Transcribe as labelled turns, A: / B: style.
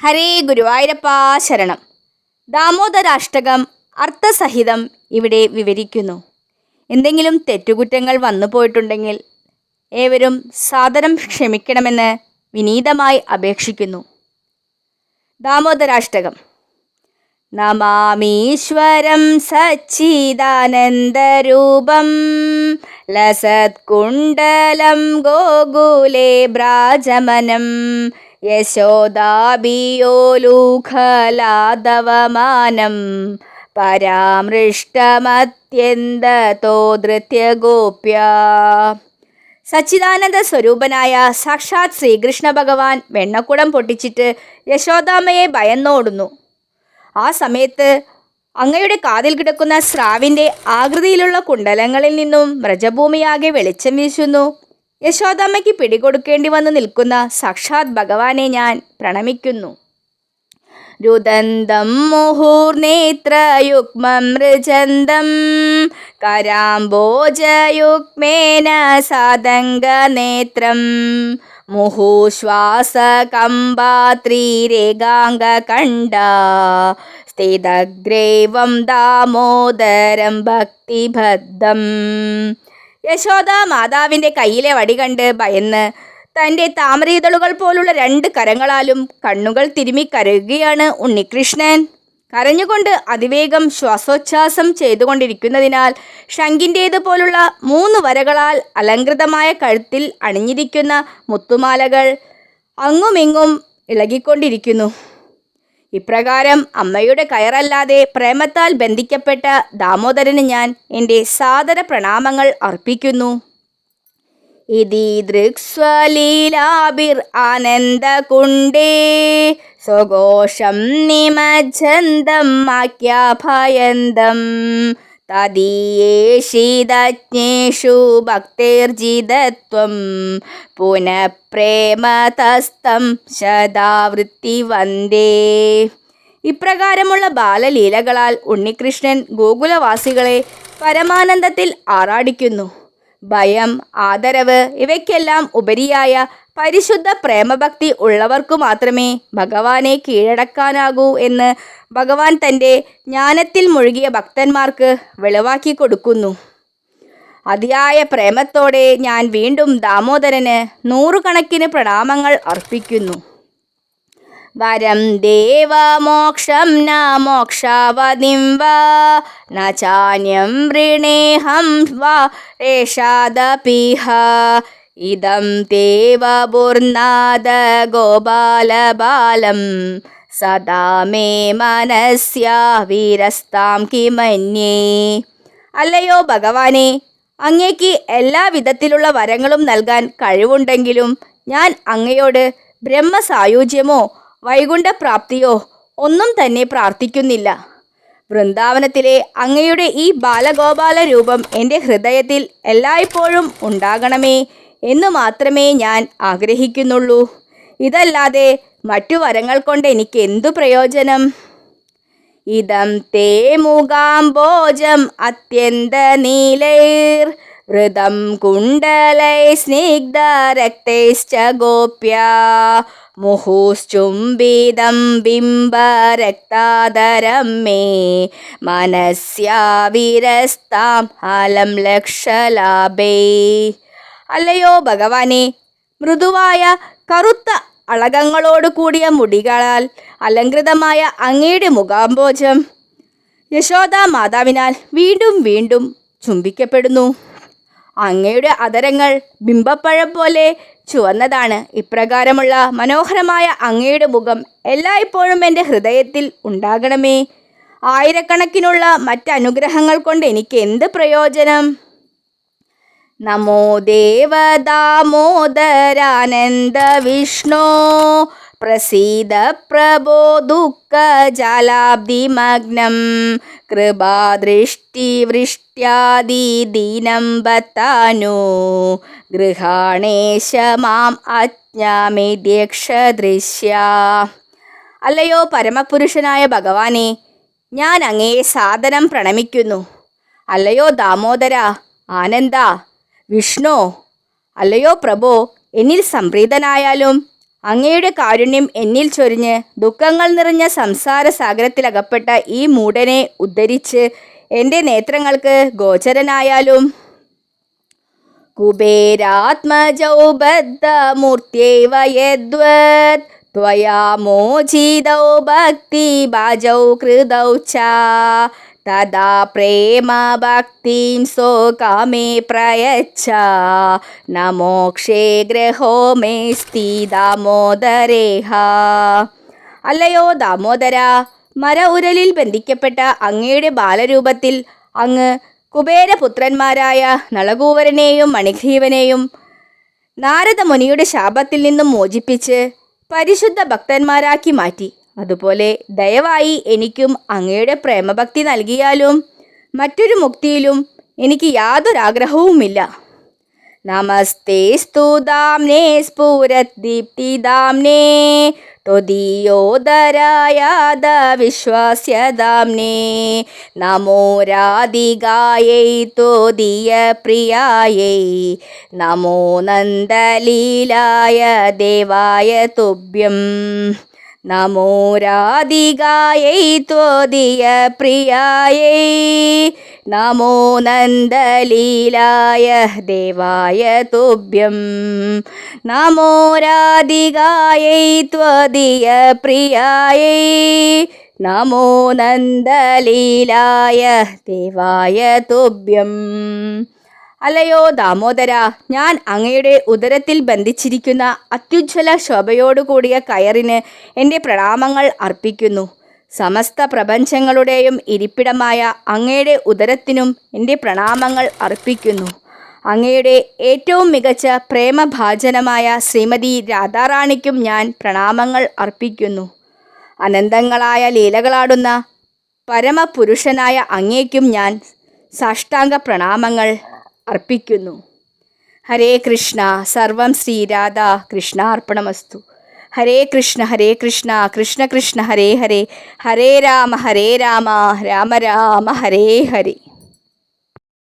A: ഹരേ ഗുരുവായൂരപ്പാ ശരണം. ദാമോദരാഷ്ടകം അർത്ഥസഹിതം ഇവിടെ വിവരിക്കുന്നു. എന്തെങ്കിലും തെറ്റുകുറ്റങ്ങൾ വന്നു പോയിട്ടുണ്ടെങ്കിൽ ഏവരും സാദരം ക്ഷമിക്കണമെന്ന് വിനീതമായി അപേക്ഷിക്കുന്നു. ദാമോദരാഷ്ടകം. നമാമീശ്വരം സച്ചിദാനന്ദരൂപം ലസത്കുണ്ടലം ഗോകുലേ ബ്രാജമനം യശോദാഭിയോലൂഖലാദവമാനം പരാമൃഷ്ടമത്യന്തതോ ധൃത്യഗോപ്യ. സച്ചിദാനന്ദ സ്വരൂപനായ സാക്ഷാത് ശ്രീകൃഷ്ണ ഭഗവാൻ വെണ്ണക്കുടം പൊട്ടിച്ചിട്ട് യശോദാമ്മയെ ഭയന്നോടുന്നു. ആ സമയത്ത് അങ്ങയുടെ കാതിൽ കിടക്കുന്ന സ്രാവിൻ്റെ ആകൃതിയിലുള്ള കുണ്ടലങ്ങളിൽ നിന്നും വ്രജഭൂമിയാകെ വെളിച്ചം വീശുന്നു. യശോദാമ്മയ്ക്ക് പിടികൊടുക്കേണ്ടി വന്നു നിൽക്കുന്ന സാക്ഷാത് ഭഗവാനെ ഞാൻ പ്രണമിക്കുന്നു. രുദന്തം മുഹൂർനേത്രയുഗ്മം മൃജന്തം കരാംബോജയുഗ്മേന സാതംഗനേത്രം മുഹുശ്വാസകമ്പാത്രീരേകാംഗകണ്ഠ സ്ഥിതഗ്രേവം ദാമോദരം ഭക്തിബദ്ധം. യശോദ മാതാവിൻ്റെ കയ്യിലെ വടി കണ്ട് ഭയന്ന് തൻ്റെ താമരയിതളുകൾ പോലുള്ള 2 കരങ്ങളാലും കണ്ണുകൾ തിരുമ്മി കരയുകയാണ് ഉണ്ണികൃഷ്ണൻ. കരഞ്ഞുകൊണ്ട് അതിവേഗം ശ്വാസോച്ഛ്വാസം ചെയ്തുകൊണ്ടിരിക്കുന്നതിനാൽ ശംഖിൻ്റേത് പോലുള്ള 3 വരകളാൽ അലങ്കൃതമായ കഴുത്തിൽ അണിഞ്ഞിരിക്കുന്ന മുത്തുമാലകൾ അങ്ങുമിങ്ങും ഇളകിക്കൊണ്ടിരിക്കുന്നു. ഇപ്രകാരം അമ്മയുടെ കയറല്ലാതെ പ്രേമത്താൽ ബന്ധിക്കപ്പെട്ട ദാമോദരന് ഞാൻ എൻ്റെ സാദര പ്രണാമങ്ങൾ അർപ്പിക്കുന്നു. ഇതി ദൃക്സ്വലീലാഭിർ ആനന്ദകുണ്ടേ സ്വഘോഷം നിമജ്ജന്തം ആഖ്യാഭയന്തം തദീയേഷിതജ്ഞേഷു ഭക്തേർജിതത്വം പുനഃപ്രേമതസ്തം ശതാവൃത്തി വന്ദേ. ഇപ്രകാരമുള്ള ബാലലീലകളാൽ ഉണ്ണികൃഷ്ണൻ ഗോകുലവാസികളെ പരമാനന്ദത്തിൽ ആറാടിക്കുന്നു. ഭയം, ആദരവ് ഇവയ്ക്കെല്ലാം ഉപരിയായ പരിശുദ്ധ പ്രേമഭക്തി ഉള്ളവർക്കു മാത്രമേ ഭഗവാനെ കീഴടക്കാനാകൂ എന്ന് ഭഗവാൻ തൻ്റെ ജ്ഞാനത്തിൽ മുഴുകിയ ഭക്തന്മാർക്ക് വെളിവാക്കി കൊടുക്കുന്നു. അതിയായ പ്രേമത്തോടെ ഞാൻ വീണ്ടും ദാമോദരന് 100 കണക്കിന് പ്രണാമങ്ങൾ അർപ്പിക്കുന്നു. വരം ദേവ മോക്ഷം ന മോക്ഷാവതിം വാ ന ചാന്യം വൃണേഹം വാ രേഷാദപിഹ ഇദം തേവ ബുർനാദ ഗോപാലബാലം സദാ മേ മനസ്യാ വീരസ്താം കിമന്യേ. അല്ലയോ ഭഗവാനെ, അങ്ങേക്ക് എല്ലാ വിധത്തിലുള്ള വരങ്ങളും നൽകാൻ കഴിവുണ്ടെങ്കിലും ഞാൻ അങ്ങയോട് ബ്രഹ്മസായുജ്യമോ വൈകുണ്ഠപ്രാപ്തിയോ ഒന്നും തന്നെ പ്രാർത്ഥിക്കുന്നില്ല. വൃന്ദാവനത്തിലെ അങ്ങയുടെ ഈ ബാലഗോപാല രൂപം എൻ്റെ ഹൃദയത്തിൽ എല്ലായ്പ്പോഴും ഉണ്ടാകണമേ എന്നു മാത്രമേ ഞാൻ ആഗ്രഹിക്കുന്നുള്ളൂ. ഇതല്ലാതെ മറ്റു വരങ്ങൾ കൊണ്ട് എനിക്ക് എന്തു പ്രയോജനം? ഇദം തേ മുഖാംബോജം അത്യന്തനീലൈർ വൃതം കുണ്ടലൈ സ്നിഗ്ധ രക്തൈശ്ച ഗോപ്യ മുഹുശ്ചുംബിതം ബിംബരക്താദരം മേ മനസ്യാ വിരസ്താം ഹലം ലക്ഷലാഭേ. അല്ലയോ ഭഗവാനെ, മൃദുവായ കറുത്ത അളകങ്ങളോട് കൂടിയ മുടികളാൽ അലങ്കൃതമായ അങ്ങയുടെ മുഖാംബോജം യശോദാ മാതാവിനാൽ വീണ്ടും വീണ്ടും ചുംബിക്കപ്പെടുന്നു. അങ്ങയുടെ അധരങ്ങൾ ബിംബപ്പഴം പോലെ ചുവന്നതാണ്. ഇപ്രകാരമുള്ള മനോഹരമായ അങ്ങയുടെ മുഖം എല്ലായ്പ്പോഴും എൻ്റെ ഹൃദയത്തിൽ ഉണ്ടാകണമേ. ആയിരക്കണക്കിനുള്ള മറ്റനുഗ്രഹങ്ങൾ കൊണ്ട് എനിക്ക് എന്ത് പ്രയോജനം? നമോ ദേവ ദാമോദരാനന്ദ വിഷ്ണോ പ്രസീദ പ്രഭോ ദുഃഖജാലാബ്ധിമഗ്നം കൃപാദൃഷ്ടിവൃഷ്ട്യാദിദീനം ബത്താനു ഗൃഹാണേശ മാം അജ്ഞാമേദ്യക്ഷദൃശ്യ. അല്ലയോ പരമപുരുഷനായ ഭഗവാനെ, ഞാൻ അങ്ങയെ സാദരം പ്രണമിക്കുന്നു. അല്ലയോ ദാമോദര, ആനന്ദ, വിഷ്ണു, അല്ലയോ പ്രഭോ, എന്നിൽ സംപ്രീതനായാലും അങ്ങയുടെ കാരുണ്യം എന്നിൽ ചൊരിഞ്ഞ് ദുഃഖങ്ങൾ നിറഞ്ഞ സംസാര സാഗരത്തിലകപ്പെട്ട ഈ മൂഢനെ ഉദ്ധരിച്ച് എൻ്റെ നേത്രങ്ങൾക്ക് ഗോചരനായാലും. കുബേരാത്മജൗ ബദ്ധമൂർത്യൈവ യദ്വത് ത്വയാ മോചിതൗ ഭക്തിഭാജൗ കൃതൗ ച തദാ പ്രേമ ഭക്തിം സ്വകാമേ പ്രയച്ഛ ന മോക്ഷേ ഗ്രഹോ മേസ്തി ദാമോദരേഹ. അല്ലയോ ദാമോദര, മര ഉരലിൽ ബന്ധിക്കപ്പെട്ട അങ്ങയുടെ ബാലരൂപത്തിൽ അങ്ങ് കുബേരപുത്രന്മാരായ നളകൂവരനെയും മണിഗ്രീവനെയും നാരദമുനിയുടെ ശാപത്തിൽ നിന്നും മോചിപ്പിച്ച് പരിശുദ്ധ ഭക്തന്മാരാക്കി മാറ്റി. അതുപോലെ ദയവായി എനിക്കും അങ്ങയുടെ പ്രേമഭക്തി നൽകിയാലും. മറ്റൊരു മുക്തിയിലും എനിക്ക് യാതൊരാഗ്രഹവുമില്ല. നമസ്തേസ്തു ദാംനേ സ്ഫുരദ്ദീപ്തിദാംനേ ത്വദീയോദരായാദ വിശ്വാസ്യദാംനേ നമോ രാധികായൈ ത്വദീയപ്രിയായൈ നമോ നന്ദലീലായ ദേവായ തുഭ്യം. നമോ രാധികായൈ ത്വദീയപ്രിയായൈ നമോ നന്ദലീലായ ദേവായ തുഭ്യം. നമോ രാധികായൈ ത്വദീയപ്രിയായൈ നമോ നന്ദലീലായ ദേവായ തുഭ്യം. അല്ലയോ ദാമോദര, ഞാൻ അങ്ങയുടെ ഉദരത്തിൽ ബന്ധിച്ചിരിക്കുന്ന അത്യുജ്വല ശോഭയോടുകൂടിയ കയറിന് എൻ്റെ പ്രണാമങ്ങൾ അർപ്പിക്കുന്നു. സമസ്ത പ്രപഞ്ചങ്ങളുടെയും ഇരിപ്പിടമായ അങ്ങയുടെ ഉദരത്തിനും എൻ്റെ പ്രണാമങ്ങൾ അർപ്പിക്കുന്നു. അങ്ങയുടെ ഏറ്റവും മികച്ച പ്രേമഭാജനമായ ശ്രീമതി രാധാറാണിക്കും ഞാൻ പ്രണാമങ്ങൾ അർപ്പിക്കുന്നു. അനന്തങ്ങളായ ലീലകളാടുന്ന പരമപുരുഷനായ അങ്ങേക്കും ഞാൻ സാഷ്ടാംഗ പ്രണാമങ്ങൾ അർപ്പിക്കുന്നു. ഹരേ കൃഷ്ണ. സർവം ശ്രീരാധാ കൃഷ്ണാർപ്പണമസ്തു. ഹരേ കൃഷ്ണ കൃഷ്ണ കൃഷ്ണ ഹരേ ഹരേ, ഹരേ രാമ രാമ രാമ ഹരേ ഹരേ.